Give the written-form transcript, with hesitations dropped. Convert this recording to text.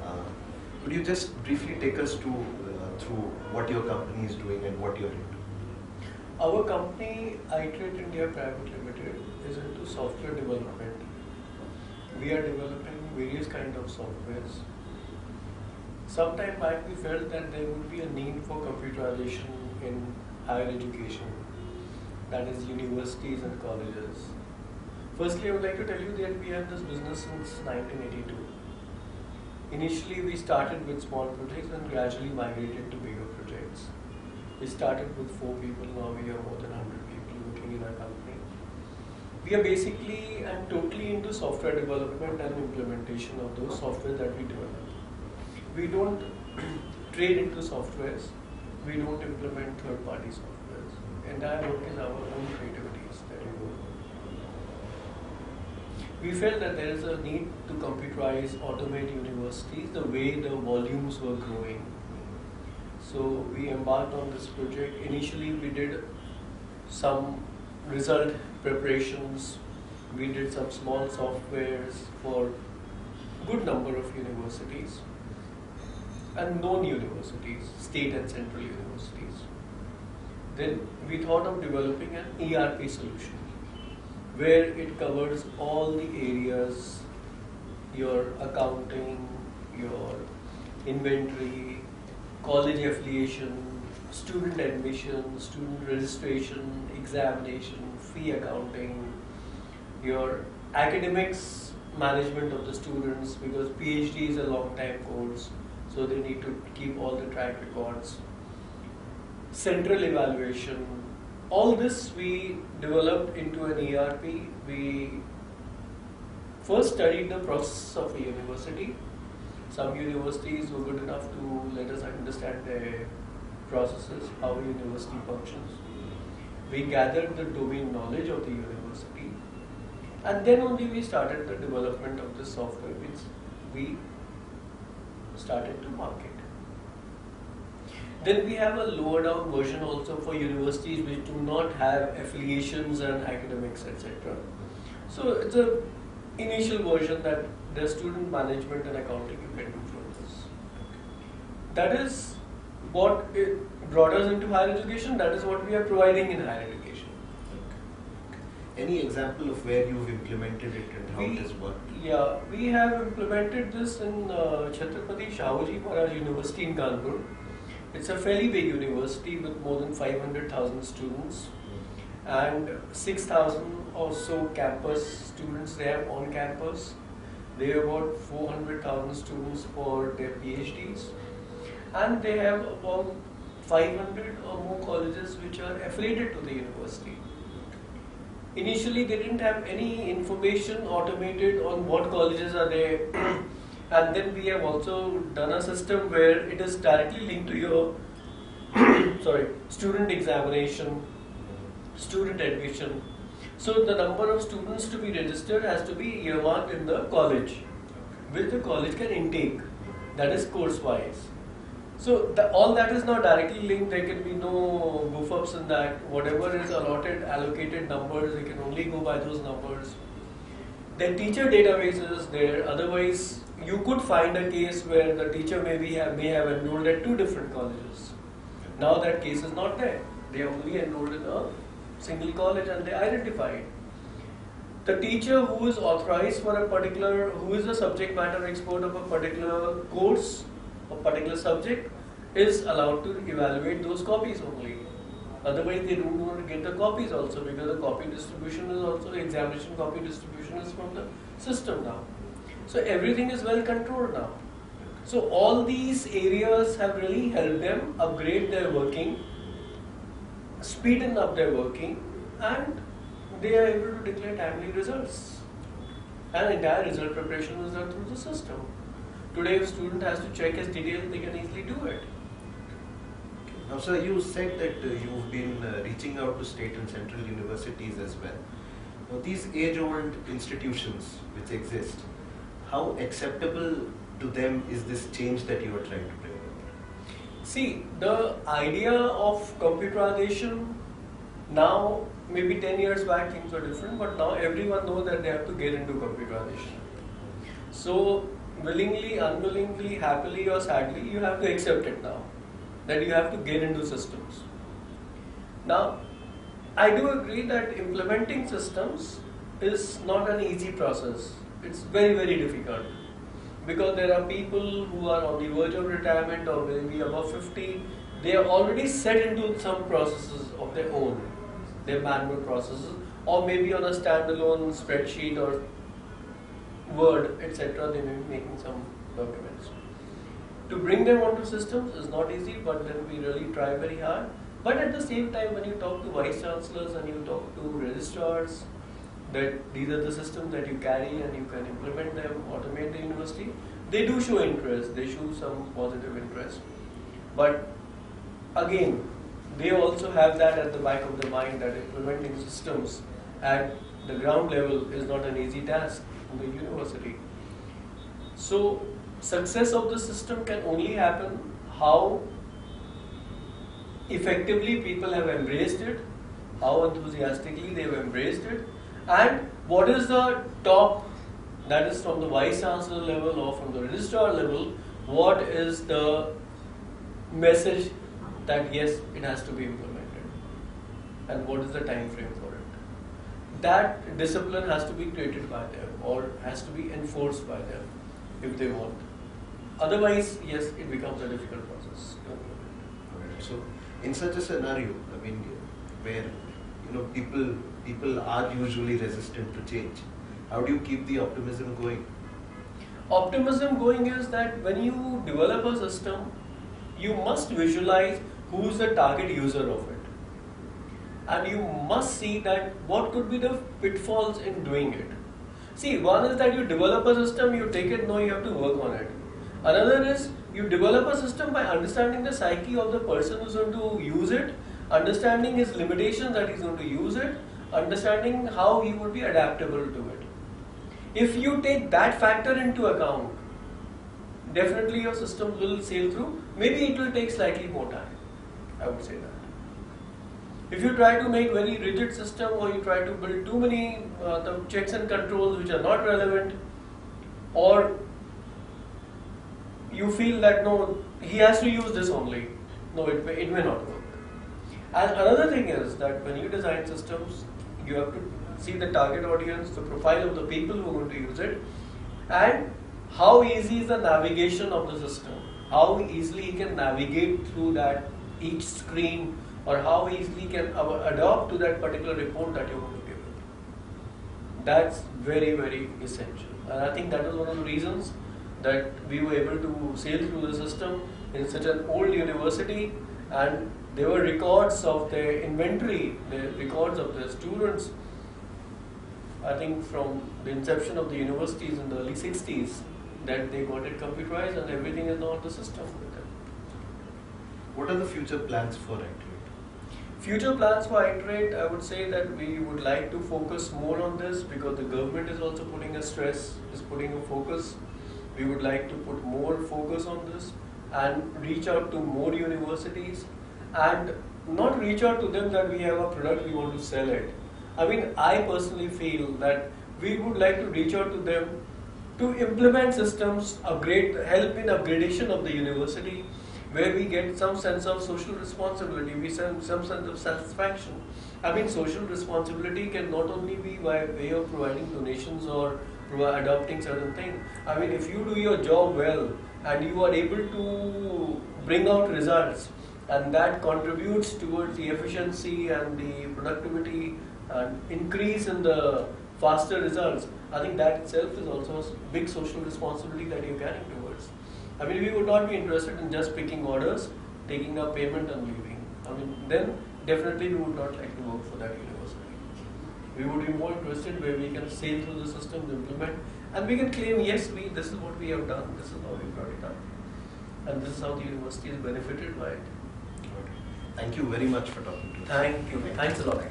Uh, could you just briefly take us through what your company is doing and what you're into? Our company, Iterate India Private Limited, is into software development. We are developing various kind of softwares. Sometime back we felt that there would be a need for computerization in higher education, that is universities and colleges. Firstly, I would like to tell you that we have this business since 1982. Initially, we started with small projects and gradually migrated to bigger projects. We started with 4 people, now we have more than 100 people working in our company. We are basically and totally into software development and implementation of those software that we develop. We don't trade into softwares, we don't implement third-party softwares. Entire work is our own creativities that we do. We felt that there is a need to computerize, automate universities the way the volumes were growing. So we embarked on this project. Initially we did some result preparations, we did some small softwares for good number of universities and known universities, state and central universities. Then we thought of developing an ERP solution where it covers all the areas, your accounting, your inventory, college affiliation, student admission, student registration, examination, fee accounting, your academics management of the students, because PhD is a long time course, so they need to keep all the track records, central evaluation. All this we developed into an ERP. We first studied the process of a university. Some universities were good enough to let us understand their processes, how a university functions. We gathered the domain knowledge of the university, and then only we started the development of the software which we started to market. Then we have a lower down version also for universities which do not have affiliations and academics, etc. So it's a initial version that the student management and accounting you can do from this. That is what brought us into higher education. That is what we are providing in higher education. Any example of where you've implemented it and how it has worked? Yeah, we have implemented this in Chhatrapati Shahuji Maharaj University in Kanpur. It's a fairly big university with more than 500,000 students and 6,000 or so campus students they have on campus. They have about 400,000 students for their PhDs, and they have about 500 or more colleges which are affiliated to the university. Initially, they didn't have any information automated on what colleges are there. And then we have also done a system where it is directly linked to your student examination, student admission. So the number of students to be registered has to be earmarked in the college, which the college can intake, that is course-wise. So all that is now directly linked. There can be no goof-ups in that. Whatever is allotted, allocated numbers, they can only go by those numbers. The teacher database is there. Otherwise, you could find a case where the teacher may have enrolled at 2 different colleges. Now that case is not there. They are only enrolled in a single college and they identified. The teacher who is authorized for a particular, who is the subject matter expert of a particular course, a particular subject, is allowed to evaluate those copies only. Otherwise, they don't want to get the copies also, because the copy distribution is also, examination copy distribution is from the system now. So everything is well controlled now. So all these areas have really helped them upgrade their working, speeden up their working, and they are able to declare timely results. And entire result preparation is done through the system. Today, if a student has to check his details, they can easily do it. Now, sir, you said that you've been reaching out to state and central universities as well. Now, these age-old institutions which exist, how acceptable to them is this change that you are trying to bring? See, the idea of computerization now, maybe 10 years back things were different, but now everyone knows that they have to get into computerization. So willingly, unwillingly, happily or sadly, you have to accept it now. That you have to get into systems. Now, I do agree that implementing systems is not an easy process. It's very, very difficult. Because there are people who are on the verge of retirement or maybe above 50, they are already set into some processes of their own, their manual processes, or maybe on a standalone spreadsheet or Word, etc. They may be making some documents. To bring them onto systems is not easy, but then we really try very hard. But at the same time, when you talk to vice chancellors and you talk to registrars, that these are the systems that you carry and you can implement them, automate the university, they do show interest, they show some positive interest. But again, they also have that at the back of their mind that implementing systems at the ground level is not an easy task in the university. So, success of the system can only happen how effectively people have embraced it, how enthusiastically they have embraced it, and what is the top, that is from the vice chancellor level or from the registrar level, what is the message that yes, it has to be implemented, and what is the time frame for it. That discipline has to be created by them or has to be enforced by them if they want. Otherwise, yes, it becomes a difficult process to implement. So, in such a scenario, I mean, where people are usually resistant to change, how do you keep the optimism going? Optimism going is that when you develop a system, you must visualize who is the target user of it. And you must see that what could be the pitfalls in doing it. See, one is that you develop a system, you take it, no, you have to work on it. Another is you develop a system by understanding the psyche of the person who's going to use it, understanding his limitations that he's going to use it, understanding how he would be adaptable to it. If you take that factor into account, definitely your system will sail through. Maybe it will take slightly more time, I would say that. If you try to make very rigid system or you try to build too many the checks and controls which are not relevant, or you feel that no, he has to use this only, no, it may not work. And another thing is that when you design systems, you have to see the target audience, the profile of the people who are going to use it, and how easy is the navigation of the system, how easily he can navigate through that each screen, or how easily can adopt to that particular report that you're going to give it. That's very, very essential. And I think that is one of the reasons that we were able to sail through the system in such an old university, and there were records of their inventory, the records of the students, I think from the inception of the universities in the early 60s, that they got it computerized and everything is now on the system with them. What are the future plans for Iterate? Future plans for Iterate, I would say that we would like to focus more on this because the government is also putting a stress, is putting a focus. We would like to put more focus on this and reach out to more universities, and not reach out to them that we have a product, we want to sell it. I mean, I personally feel that we would like to reach out to them to implement systems, help in upgradation of the university, where we get some sense of social responsibility, we some sense of satisfaction. I mean, social responsibility can not only be by way of providing donations or adopting certain things. I mean, if you do your job well and you are able to bring out results, and that contributes towards the efficiency and the productivity and increase in the faster results, I think that itself is also a big social responsibility that you're carrying towards. I mean, we would not be interested in just picking orders, taking a payment and leaving. I mean, then definitely we would not like to work for that university. We would be more interested where we can sail through the system, implement, and we can claim, yes, this is what we have done, this is how we brought it up, and this is how the university is benefited by it. Thank you very much for talking to us. Thank you. Thanks a lot.